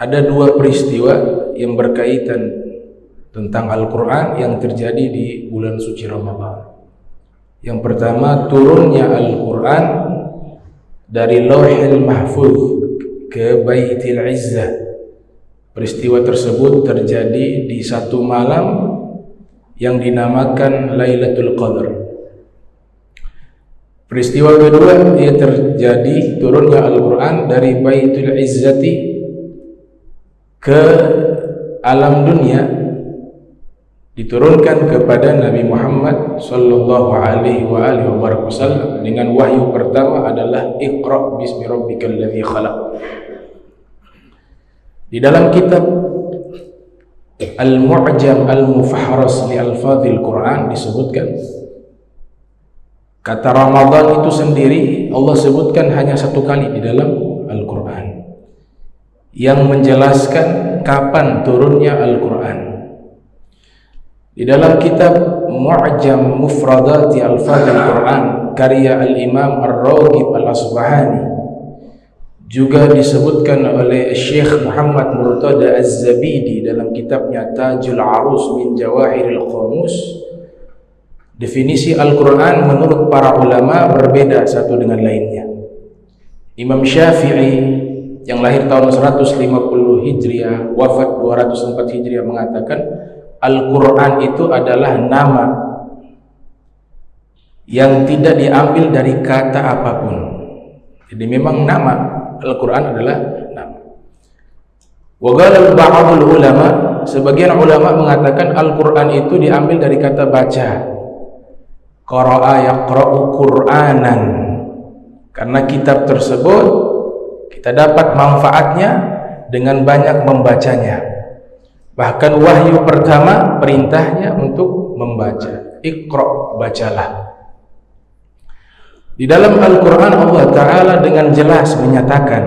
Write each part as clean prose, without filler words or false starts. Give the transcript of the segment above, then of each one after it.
ada dua peristiwa yang berkaitan tentang Al-Quran yang terjadi di bulan suci Ramadan. Yang pertama, turunnya Al-Quran dari Lauhil Mahfuz ke Baitil Izzah. Peristiwa tersebut terjadi di satu malam yang dinamakan Lailatul Qadar. Peristiwa kedua, ia terjadi turunnya Al-Quran dari Baitul Izzati ke alam dunia, diturunkan kepada Nabi Muhammad sallallahu alaihi wasallam dengan wahyu pertama adalah Iqra bismi rabbikal ladzi khalaq. Di dalam kitab Al-Mu'jam Al-Mufahras li Alfadhil Quran disebutkan kata Ramadan itu sendiri Allah sebutkan hanya satu kali di dalam Al-Quran yang menjelaskan kapan turunnya Al-Quran. Di dalam kitab Mu'jam Mufradati Alfadhil Quran karya Al-Imam Ar-Raghib Al-Asbahani juga disebutkan oleh Syekh Muhammad Murtada Az-Zabidi dalam kitabnya Tajul Arus min Jawahiril Qamus. Definisi Al-Quran menurut para ulama berbeda satu dengan lainnya. Imam Syafi'i yang lahir tahun 150 Hijriah, wafat 204 Hijriah mengatakan Al-Quran itu adalah nama yang tidak diambil dari kata apapun. Jadi memang nama Al-Quran adalah nama. Wa qala ba'dul ulama, sebagian ulama mengatakan Al-Quran itu diambil dari kata baca. Qara'a yaqra'u Qur'anan. Karena kitab tersebut kita dapat manfaatnya dengan banyak membacanya. Bahkan wahyu pertama perintahnya untuk membaca. Iqra, bacalah. Di dalam Al-Quran Allah Ta'ala dengan jelas menyatakan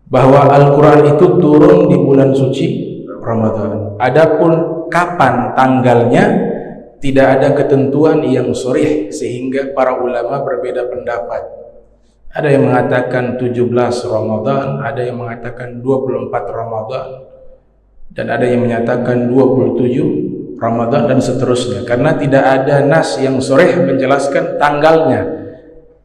bahwa Al-Quran itu turun di bulan suci Ramadan. Adapun kapan tanggalnya tidak ada ketentuan yang sharih sehingga para ulama berbeda pendapat. Ada yang mengatakan 17 Ramadan, ada yang mengatakan 24 Ramadan, dan ada yang menyatakan 27 Ramadan dan seterusnya. Karena tidak ada nas yang sharih menjelaskan tanggalnya.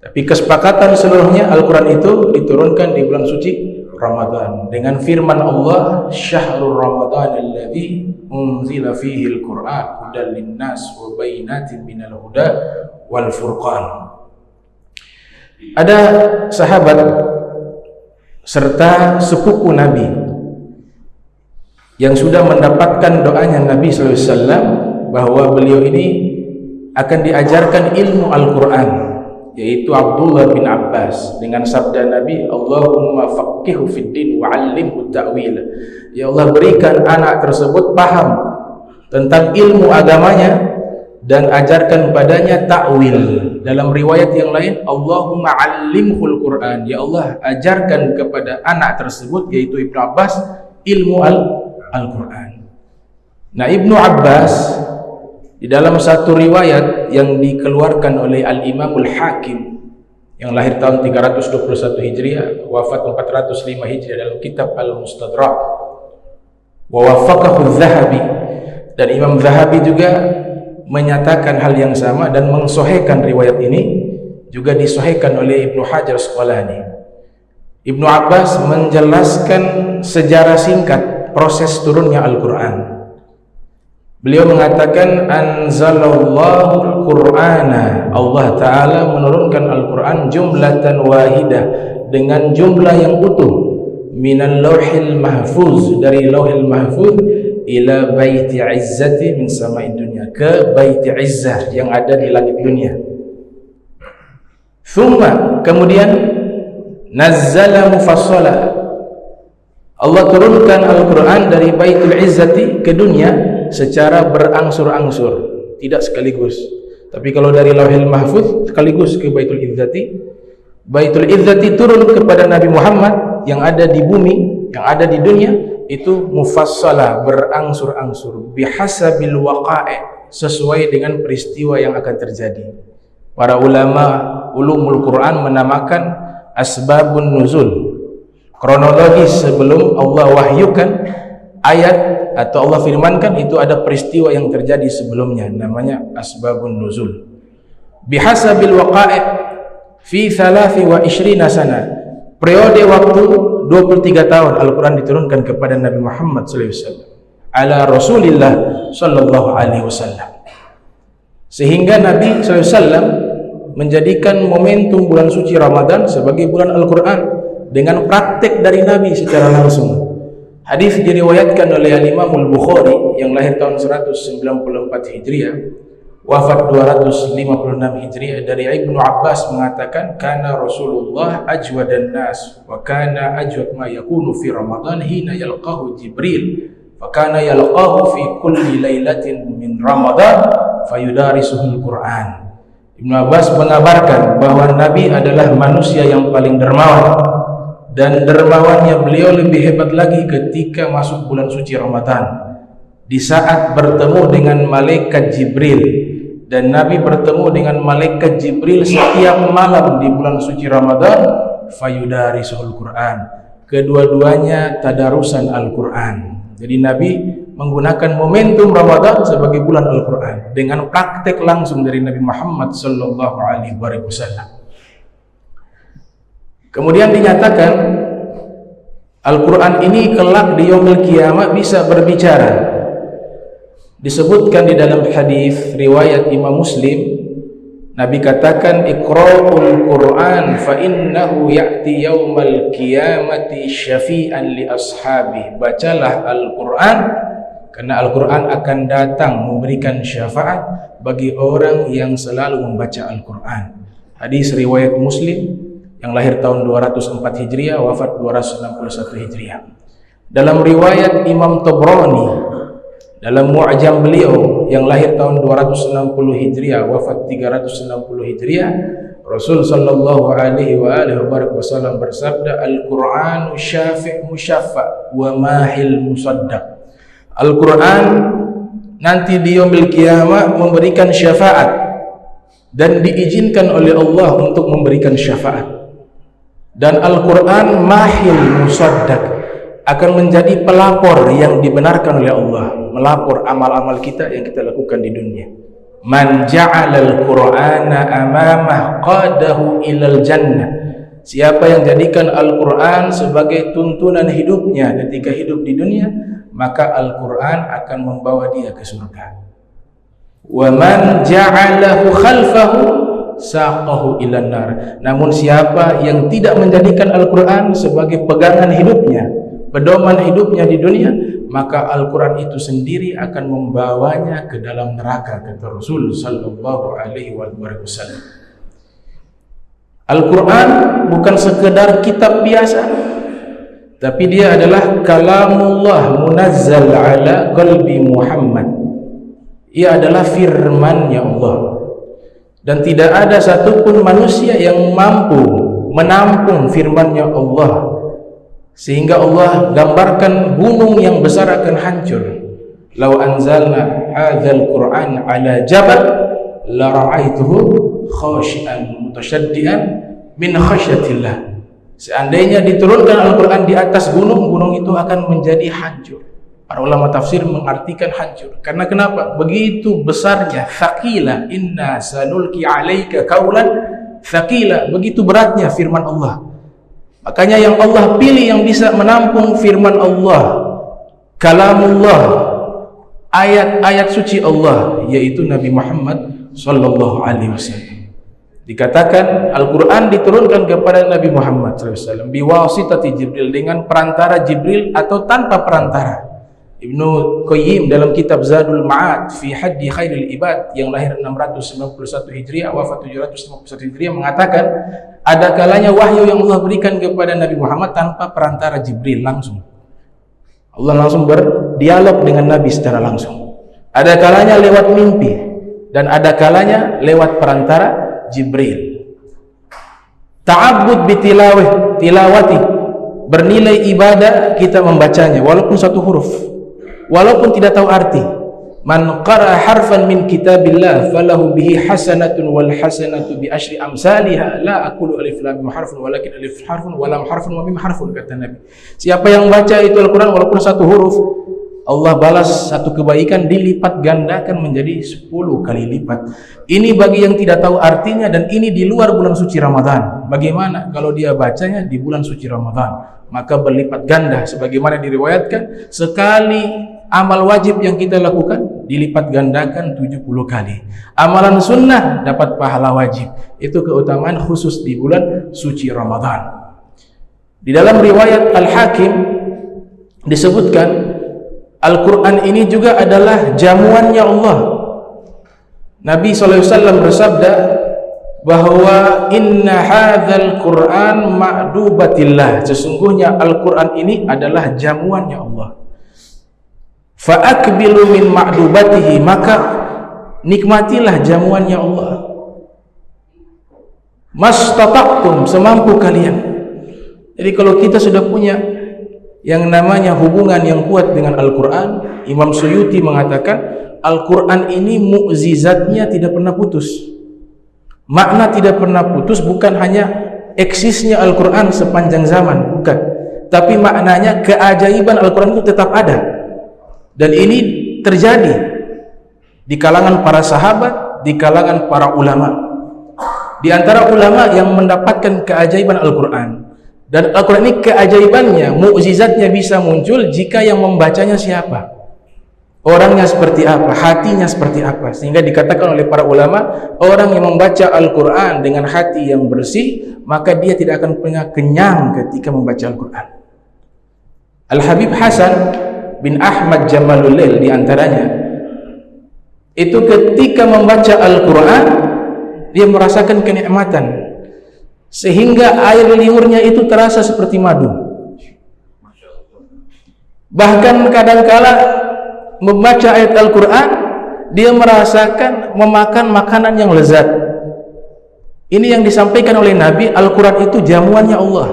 Tapi kesepakatan seluruhnya Al-Quran itu diturunkan di bulan suci Ramadan dengan firman Allah, Syahrul Ramadan alladzi unzila fihi al-Quran hudan linnas wa bayyinatin minal huda wal furqan. Ada sahabat serta sepupu Nabi yang sudah mendapatkan doanya Nabi SAW bahwa beliau ini akan diajarkan ilmu Al-Quran, yaitu Abdullah bin Abbas, dengan sabda Nabi, Allahumma faqihhu fid din wa 'allimhu ta'wil. Ya Allah, berikan anak tersebut paham tentang ilmu agamanya dan ajarkan padanya ta'wil. Dalam riwayat yang lain, Allahumma 'allimhul Quran. Ya Allah, ajarkan kepada anak tersebut, yaitu Ibnu Abbas, ilmu Al-Quran. Nah, Ibnu Abbas di dalam satu riwayat yang dikeluarkan oleh Al-Imamul Hakim yang lahir tahun 321 Hijriah, wafat 405 Hijriah, dalam kitab Al-Mustadrak, wa wafaqahu Zahabi, dan Imam Zahabi juga menyatakan hal yang sama dan mensahihkan riwayat ini, juga disahihkan oleh Ibnu Hajar Asqalani. Ibnu Abbas menjelaskan sejarah singkat proses turunnya Al-Quran. Beliau mengatakan anzalallahu al-Qur'ana, Allah Ta'ala menurunkan Al-Quran jumlatan wahidah, dengan jumlah yang utuh, minal lauhil mahfuz, dari lauhil mahfuz, ila baiti izzati min sama'id dunya, ke baiti izzah yang ada di langit dunia. Thumma, kemudian nazzala mufassala, Allah turunkan Al-Quran dari baitul izzati ke dunia secara berangsur-angsur, tidak sekaligus. Tapi kalau dari lauhil mahfuz sekaligus ke baitul izzati. Baitul izzati turun kepada Nabi Muhammad yang ada di bumi, yang ada di dunia, itu mufassalah, berangsur-angsur, bihasabil waqa'i, sesuai dengan peristiwa yang akan terjadi. Para ulama ulumul Quran menamakan asbabun nuzul. kronologis sebelum Allah wahyukan ayat atau Allah firmankan, itu ada peristiwa yang terjadi sebelumnya, namanya asbabun nuzul. Bihasabil waqa'i' fi 23 sana, periode waktu 23 tahun Al-Quran diturunkan kepada Nabi Muhammad SAW, ala Rasulillah sallallahu alaihi wasallam, sehingga Nabi SAW menjadikan momentum bulan suci Ramadan sebagai bulan Al-Quran dengan praktek dari Nabi secara langsung. Hadis diriwayatkan oleh Imam Al-Bukhari yang lahir tahun 194 Hijriah, wafat 256 Hijriah, dari Ibnu Abbas mengatakan, kana Rasulullah ajwadan nas wa kana ajwad ma yakunu fi Ramadan hina yalqahu Jibril fa kana yalqahu fi kulli lailatin min Ramadan fayudarisuhul Quran. Ibnu Abbas mengabarkan bahwa Nabi adalah manusia yang paling dermawan, dan dermawannya beliau lebih hebat lagi ketika masuk bulan suci Ramadan, di saat bertemu dengan malaikat Jibril. Dan Nabi bertemu dengan malaikat Jibril setiap malam di bulan suci Ramadan, fayudarisuhul Quran, kedua-duanya tadarusan Al-Quran. Jadi Nabi menggunakan momentum Ramadan sebagai bulan Al-Quran dengan praktek langsung dari Nabi Muhammad sallallahu alaihi wasallam. Kemudian dinyatakan Al-Quran ini kelak di yaumil qiyamah bisa berbicara. Disebutkan di dalam hadis riwayat Imam Muslim, Nabi katakan, iqra'ul Quran fa innahu ya'ti yaumal qiyamati syafi'an li ashabi. Bacalah Al-Quran, karena Al-Quran akan datang memberikan syafaat bagi orang yang selalu membaca Al-Quran. Hadis riwayat Muslim yang lahir tahun 204 Hijriah, wafat 261 Hijriah. Dalam riwayat Imam Tabrani dalam Mu'jam beliau yang lahir tahun 260 Hijriah, wafat 360 Hijriah, Rasul sallallahu alaihi wasallam bersabda, Al-Qur'anu syafi' musyaffa' wa mahil musaddaq. Al-Quran nanti di yaumil qiyamah memberikan syafaat dan diizinkan oleh Allah untuk memberikan syafaat. Dan Al-Quran mahil musaddaq, akan menjadi pelapor yang dibenarkan oleh Allah, melapor amal-amal kita yang kita lakukan di dunia. Man ja'alal Qur'ana amamah qadahu ilal jannah. Siapa yang jadikan Al-Quran sebagai tuntunan hidupnya ketika hidup di dunia, maka Al-Quran akan membawa dia ke surga. Wa man ja'alahu khalfahu saqahu ilan nar. Namun siapa yang tidak menjadikan Al-Quran sebagai pegangan hidupnya, pedoman hidupnya di dunia, maka Al-Quran itu sendiri akan membawanya ke dalam neraka, kata Rasul sallallahu alaihi wasallam. Al-Quran bukan sekedar kitab biasa, tapi dia adalah kalamullah munazzal ala qalbi Muhammad. Ia adalah firman-Nya Allah, dan tidak ada satupun manusia yang mampu menampung firman-Nya Allah, sehingga Allah gambarkan gunung yang besar akan hancur. Lau anzalna hadzal Qur'an ala jabal la ra'aituhu khashi'an mutasyaddian min khasyatillah. Seandainya diturunkan Al-Quran di atas gunung, gunung itu akan menjadi hancur. Para ulama tafsir mengartikan hancur karena kenapa? Begitu besarnya, thaqila, inna sanulki alaika qaulan thaqila, begitu beratnya firman Allah. Makanya yang Allah pilih yang bisa menampung firman Allah, kalamullah, ayat-ayat suci Allah, yaitu Nabi Muhammad sallallahu alaihi wasallam. Dikatakan Al-Quran diturunkan kepada Nabi Muhammad SAW biwasitati Jibril, dengan perantara Jibril atau tanpa perantara. Ibnu Qayyim dalam kitab Zadul Ma'ad fi Haddi Khairil Ibad yang lahir 691 Hijriah, wafat 751 Hijriah mengatakan, ada kalanya wahyu yang Allah berikan kepada Nabi Muhammad tanpa perantara Jibril langsung. Allah langsung berdialog dengan Nabi secara langsung. Ada kalanya lewat mimpi, dan ada kalanya lewat perantara Jibril. Ta'abbud tilawati, bernilai ibadah kita membacanya walaupun satu huruf, walaupun tidak tahu arti, Man qara harfan min kitabillah falahu bihi hasanatun wal hasanatu bi asyri amsalha la aqulu alif lam mim harfun walakin alif harfun wa lam harfun wa mim harfun, kata Nabi. Siapa yang baca itu Al-Quran walaupun satu huruf, Allah balas satu kebaikan dilipat gandakan menjadi 10 kali lipat. Ini bagi yang tidak tahu artinya, dan ini di luar bulan suci Ramadan. Bagaimana kalau dia bacanya di bulan suci Ramadan? Maka berlipat ganda, sebagaimana diriwayatkan sekali amal wajib yang kita lakukan dilipat gandakan 70 kali. Amalan sunnah dapat pahala wajib. Itu keutamaan khusus di bulan suci Ramadan. Di dalam riwayat Al-Hakim disebutkan Al-Quran ini juga adalah jamuannya Allah. Nabi SAW bersabda bahwa inna hadzal Quran ma'dubatillah, sesungguhnya Al-Quran ini adalah jamuannya Allah. Fa'akbilu min ma'dubatihi, maka nikmatilah jamuannya Allah. Mastata'tum, semampu kalian. Jadi kalau kita sudah punya yang namanya hubungan yang kuat dengan Al-Quran, Imam Suyuti mengatakan Al-Quran ini mukjizatnya tidak pernah putus. Makna tidak pernah putus bukan hanya eksisnya Al-Quran sepanjang zaman, bukan, tapi maknanya keajaiban Al-Quran itu tetap ada. Dan ini terjadi di kalangan para sahabat, di kalangan para ulama. Di antara ulama yang mendapatkan keajaiban Al-Quran, dan Al-Quran ini keajaibannya, mukjizatnya bisa muncul jika yang membacanya siapa, orangnya seperti apa, hatinya seperti apa. Sehingga dikatakan oleh para ulama, orang yang membaca Al-Quran dengan hati yang bersih, maka dia tidak akan pernah kenyang ketika membaca Al-Quran. Al-Habib Hasan bin Ahmad Jamalulail diantaranya, itu ketika membaca Al-Quran dia merasakan kenikmatan, sehingga air liurnya itu terasa seperti madu. Bahkan kadangkala membaca ayat Al-Quran dia merasakan memakan makanan yang lezat. Ini yang disampaikan oleh Nabi, Al-Quran itu jamuannya Allah.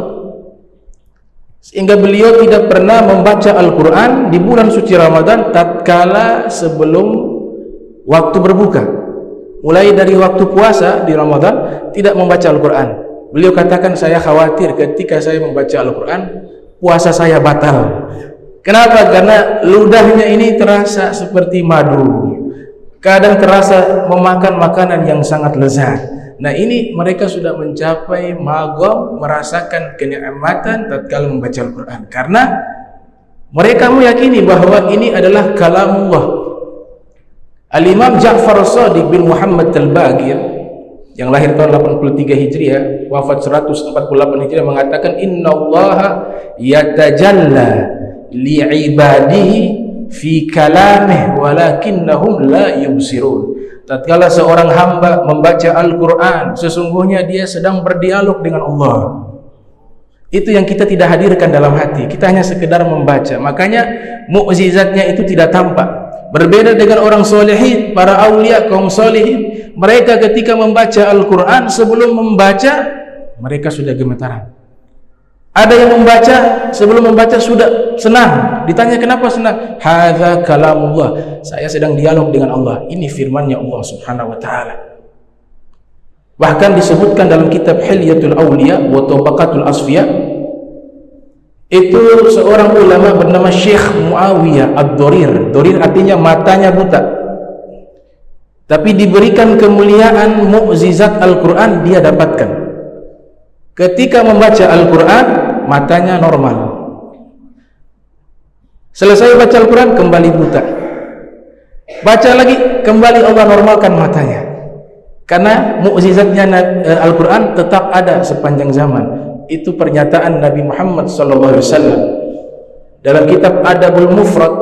Sehingga beliau tidak pernah membaca Al-Quran di bulan suci Ramadan tatkala sebelum waktu berbuka. Mulai dari waktu puasa di Ramadan tidak membaca Al-Quran. Beliau katakan, saya khawatir ketika saya membaca Al-Quran puasa saya batal. Kenapa? Karena ludahnya ini terasa seperti madu, kadang terasa memakan makanan yang sangat lezat. Nah, ini mereka sudah mencapai magom, merasakan kenikmatan tatkala membaca Al-Quran, karena mereka meyakini bahwa ini adalah kalamullah. Al-Imam Ja'far Shadiq bin Muhammad Al-Baqir yang lahir tahun 83 Hijriah, wafat 148 Hijriah, mengatakan innallaha yatajalla li'ibadihi fi kalamih walakinnahum la yubsirun. Tatkala seorang hamba membaca Al-Quran, sesungguhnya dia sedang berdialog dengan Allah. Itu yang kita tidak hadirkan dalam hati, kita hanya sekedar membaca. Makanya mukjizatnya itu tidak tampak. Berbeda dengan orang solehin, para aulia, kaum solehin, mereka ketika membaca Al-Quran, sebelum membaca mereka sudah gemetaran. Ada yang membaca, sebelum membaca sudah senang. Ditanya kenapa senang? Hadza kalamullah, saya sedang dialog dengan Allah. Ini firmannya Allah subhanahu wa ta'ala. Bahkan disebutkan dalam kitab Hilyatul Awliya wa Tabaqatul Asfiya, itu seorang ulama bernama Syekh Muawiyah Ad-Dorir. Dorir artinya matanya buta, tapi diberikan kemuliaan mukjizat Al-Quran dia dapatkan. Ketika membaca Al-Quran matanya normal, selesai baca Al-Quran kembali buta, baca lagi kembali Allah normalkan matanya, karena mukjizatnya Al-Quran tetap ada sepanjang zaman. Itu pernyataan Nabi Muhammad SAW dalam kitab Adabul Mufrad.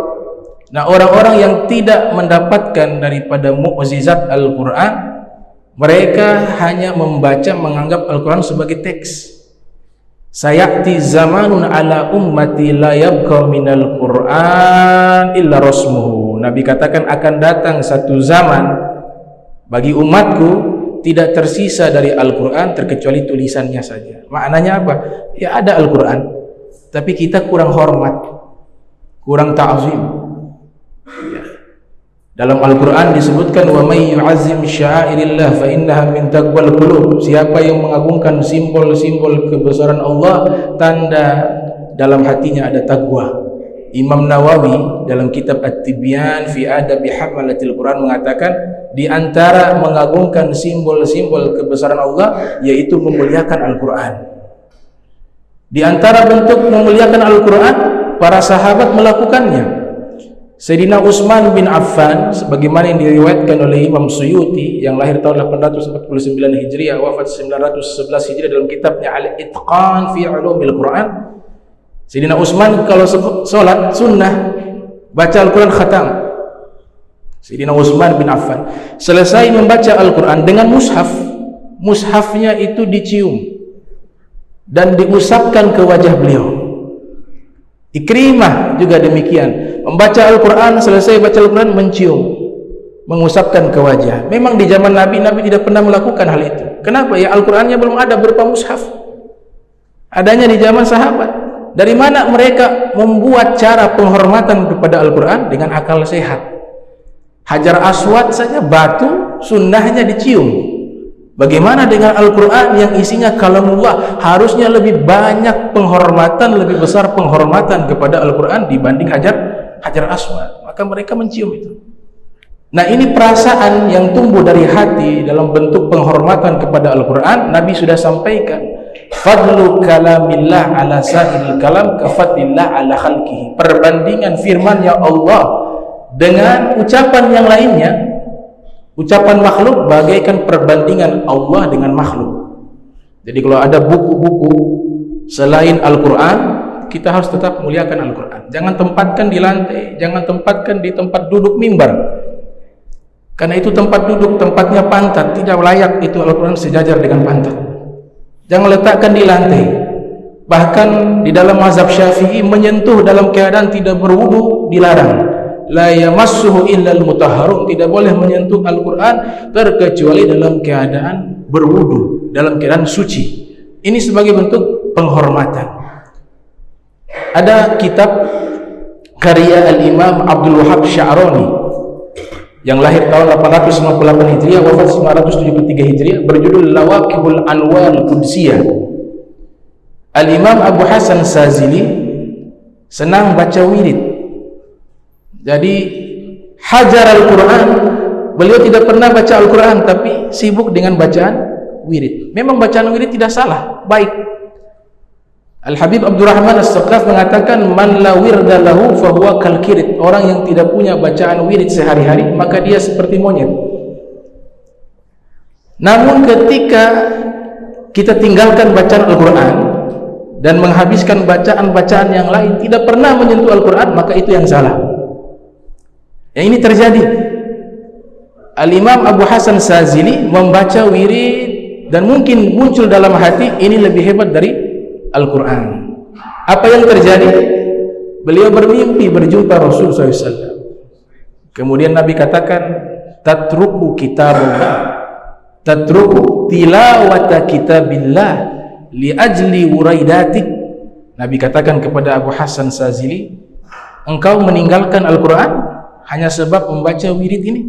Nah, orang-orang yang tidak mendapatkan daripada mukjizat Al-Quran, mereka hanya membaca, menganggap Al-Quran sebagai teks. Sayati zamanun ala ummati la yabqa minal Quran illa rasmuhu. Nabi katakan akan datang satu zaman bagi umatku tidak tersisa dari Al-Quran terkecuali tulisannya saja. Maknanya apa? Ya ada Al-Quran, tapi kita kurang hormat, kurang ta'zim. Dalam Al-Quran disebutkan wa may yu'azzim sya'airillah fa innaha min taqwal qulub. Siapa yang mengagungkan simbol-simbol kebesaran Allah, tanda dalam hatinya ada takwa. Imam Nawawi dalam kitab At-Tibyan fi Adabi Hamalatil Quran mengatakan di antara mengagungkan simbol-simbol kebesaran Allah yaitu memuliakan Al-Quran. Di antara bentuk memuliakan Al-Quran, para sahabat melakukannya. Sayyidina Utsman bin Affan sebagaimana yang diriwayatkan oleh Imam Suyuti yang lahir tahun 849 Hijriah, wafat 911 Hijriah, dalam kitabnya Al-Itqan fi Ulumil Quran. Sayyidina Utsman kalau salat sunnah baca Al-Quran khatam. Sayyidina Utsman bin Affan selesai membaca Al-Quran dengan mushaf, mushafnya itu dicium dan diusapkan ke wajah beliau. Ikrimah juga demikian, membaca Al-Quran, selesai baca Al-Quran mencium, mengusapkan ke wajah. Memang di zaman Nabi tidak pernah melakukan hal itu. Kenapa? Ya Al-Qurannya belum ada berupa mushaf, adanya di zaman sahabat. Dari mana mereka membuat cara penghormatan kepada Al-Quran? Dengan akal sehat. Hajar Aswad saja batu, sunnahnya dicium. Bagaimana dengan Al-Quran yang isinya kalamullah? Harusnya lebih banyak penghormatan, lebih besar penghormatan kepada Al-Quran dibanding Hajar Aswad. Maka mereka mencium itu. Nah, ini perasaan yang tumbuh dari hati dalam bentuk penghormatan kepada Al-Quran. Nabi sudah sampaikan, fadlu kalamillah ala sa'il kalam kafadlillah ala khalqihi. Perbandingan firman-Nya Allah dengan ucapan yang lainnya, ucapan makhluk bagaikan perbandingan Allah dengan makhluk. Jadi kalau ada buku-buku selain Al-Quran, kita harus tetap muliakan Al-Quran. Jangan tempatkan di lantai, jangan tempatkan di tempat duduk mimbar, karena itu tempat duduk, tempatnya pantat, tidak layak itu Al-Quran sejajar dengan pantat. Jangan letakkan di lantai. Bahkan di dalam mazhab Syafi'i, menyentuh dalam keadaan tidak berwudu dilarang. La yamassuhu illal mutahharun, tidak boleh menyentuh Al-Quran terkecuali dalam keadaan berwudu, dalam keadaan suci. Ini sebagai bentuk penghormatan. Ada kitab karya Al-Imam Abdul Wahab Sya'rani yang lahir tahun 858 Hijriah, wafat 973 Hijriah, berjudul Lawaqihul Anwar Qudsiyah. Al-Imam Abu Hasan Sazili senang baca wirid. Jadi hajar Al-Quran, beliau tidak pernah baca Al-Quran tapi sibuk dengan bacaan wirid. Memang bacaan wirid tidak salah, baik. Al-Habib Abdurrahman As-Saqaf mengatakan, man la wirda lahu fahuwa kal kirit. Orang yang tidak punya bacaan wirid sehari-hari, maka dia seperti monyet. Namun ketika kita tinggalkan bacaan Al-Quran dan menghabiskan bacaan-bacaan yang lain, tidak pernah menyentuh Al-Quran, maka itu yang salah. Yang ini terjadi. Al-Imam Abu Hasan Sazili membaca wirid dan mungkin muncul dalam hati, ini lebih hebat dari Al-Quran. Apa yang terjadi? Beliau bermimpi berjumpa Rasul SAW. Kemudian Nabi katakan, tatruku kitabullah, tatruku tilawata kitabillah li ajli wuraidatik. Nabi katakan kepada Abu Hasan Sazili, engkau meninggalkan Al-Quran hanya sebab membaca wirid ini.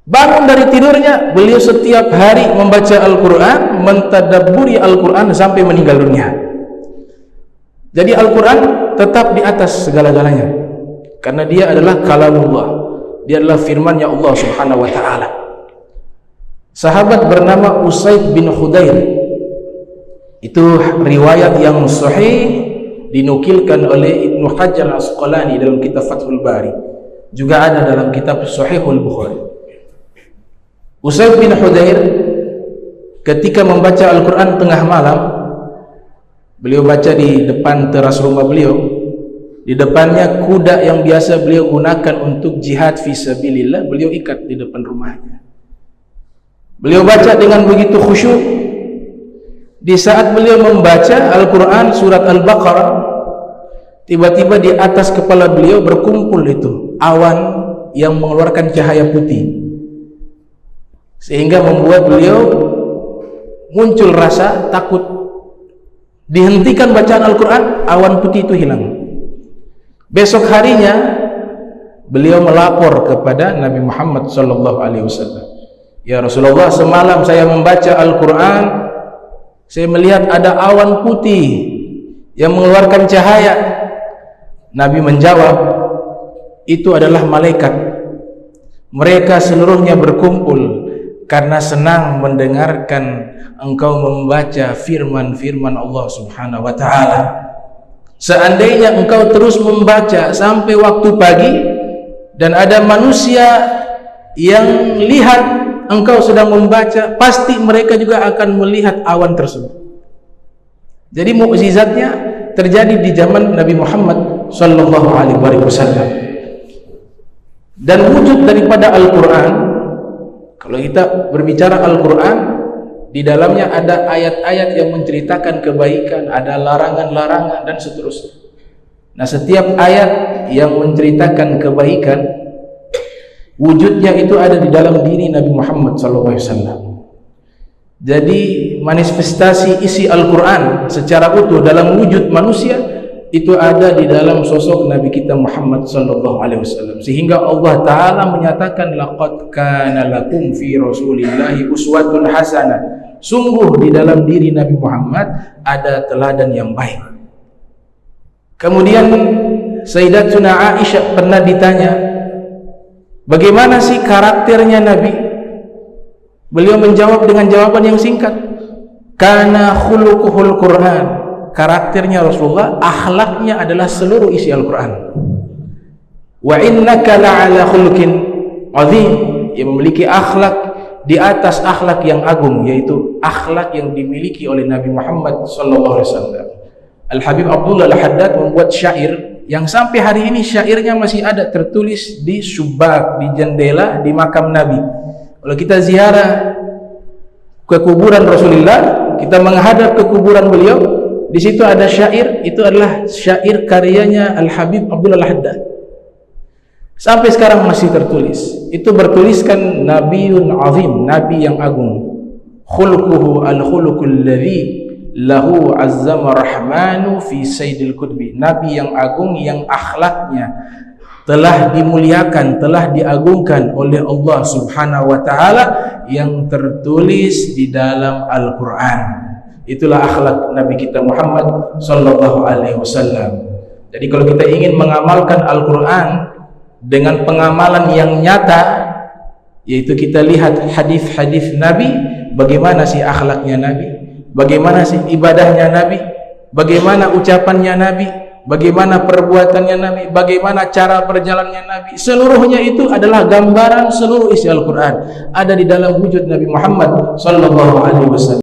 Bangun dari tidurnya, beliau setiap hari membaca Al-Quran, mentadabburi Al-Quran sampai meninggal dunia. Jadi Al-Quran tetap di atas segala-galanya, karena dia adalah kalamullah, dia adalah firman-Nya Allah Subhanahu wa ta'ala. Sahabat bernama Usaid bin Khudair, itu riwayat yang sahih, dinukilkan oleh Ibnu Hajar Al-Asqalani dalam kitab Fathul Bari, juga ada dalam kitab Sahihul Bukhari. Usaid bin Khudair ketika membaca Al-Quran tengah malam, beliau baca di depan teras rumah beliau, di depannya kuda yang biasa beliau gunakan untuk jihad fisabilillah, beliau ikat di depan rumahnya. Beliau baca dengan begitu khusyuk. Di saat beliau membaca Al-Quran surat Al-Baqarah, tiba-tiba di atas kepala beliau berkumpul itu awan yang mengeluarkan cahaya putih, sehingga membuat beliau muncul rasa takut. Dihentikan bacaan Al-Quran, awan putih itu hilang. Besok harinya beliau melapor kepada Nabi Muhammad sallallahu alaihi wasallam, "Ya Rasulullah, semalam saya membaca Al-Quran, saya melihat ada awan putih yang mengeluarkan cahaya." Nabi menjawab, "Itu adalah malaikat. Mereka seluruhnya berkumpul karena senang mendengarkan engkau membaca firman-firman Allah Subhanahu wa ta'ala. Seandainya engkau terus membaca sampai waktu pagi dan ada manusia yang lihat engkau sedang membaca, pasti mereka juga akan melihat awan tersebut." Jadi mukjizatnya terjadi di zaman Nabi Muhammad sallallahu alaihi wasallam. Dan wujud daripada Al-Quran, kalau kita berbicara Al-Quran, di dalamnya ada ayat-ayat yang menceritakan kebaikan, ada larangan-larangan dan seterusnya. Nah, setiap ayat yang menceritakan kebaikan, wujudnya itu ada di dalam diri Nabi Muhammad SAW. Jadi manifestasi isi Al-Quran secara utuh dalam wujud manusia itu ada di dalam sosok Nabi kita Muhammad SAW. Sehingga Allah Ta'ala menyatakan, "Laqad kana lakum fi rasulillahi uswatun hasanah." Sungguh di dalam diri Nabi Muhammad ada teladan yang baik. Kemudian Sayyidatuna Aisyah pernah ditanya, bagaimana sih karakternya Nabi? Beliau menjawab dengan jawaban yang singkat, "Kana khuluquhul Qur'an." Karakternya Rasulullah, akhlaknya adalah seluruh isi Al-Quran. "Wa innaka la'ala khuluqin azim." Yang memiliki akhlak di atas akhlak yang agung, yaitu akhlak yang dimiliki oleh Nabi Muhammad SAW. Al-Habib Abdullah Al-Haddad membuat syair yang sampai hari ini syairnya masih ada tertulis di syubak, di jendela, di makam Nabi. Kalau kita ziarah ke kuburan Rasulullah, kita menghadap ke kuburan beliau, di situ ada syair, itu adalah syair karyanya Al-Habib Abdullah Al-Haddad. Sampai sekarang masih tertulis. Itu bertuliskan Nabiun Azim, Nabi yang agung. Khuluquhu al-khuluqul ladzi lahu azzama rahmanu fi sayyidil qutbi. Nabi yang agung yang akhlaknya telah dimuliakan, telah diagungkan oleh Allah Subhanahu wa ta'ala, yang tertulis di dalam Al-Quran. Itulah akhlak Nabi kita Muhammad sallallahu alaihi wasallam. Jadi kalau kita ingin mengamalkan Al-Quran dengan pengamalan yang nyata, yaitu kita lihat hadis-hadis Nabi, bagaimana sih akhlaknya Nabi, bagaimana sih ibadahnya Nabi, bagaimana ucapannya Nabi, bagaimana perbuatannya Nabi, bagaimana cara perjalanannya Nabi. Seluruhnya itu adalah gambaran seluruh isi Al-Quran, ada di dalam wujud Nabi Muhammad sallallahu alaihi wasallam.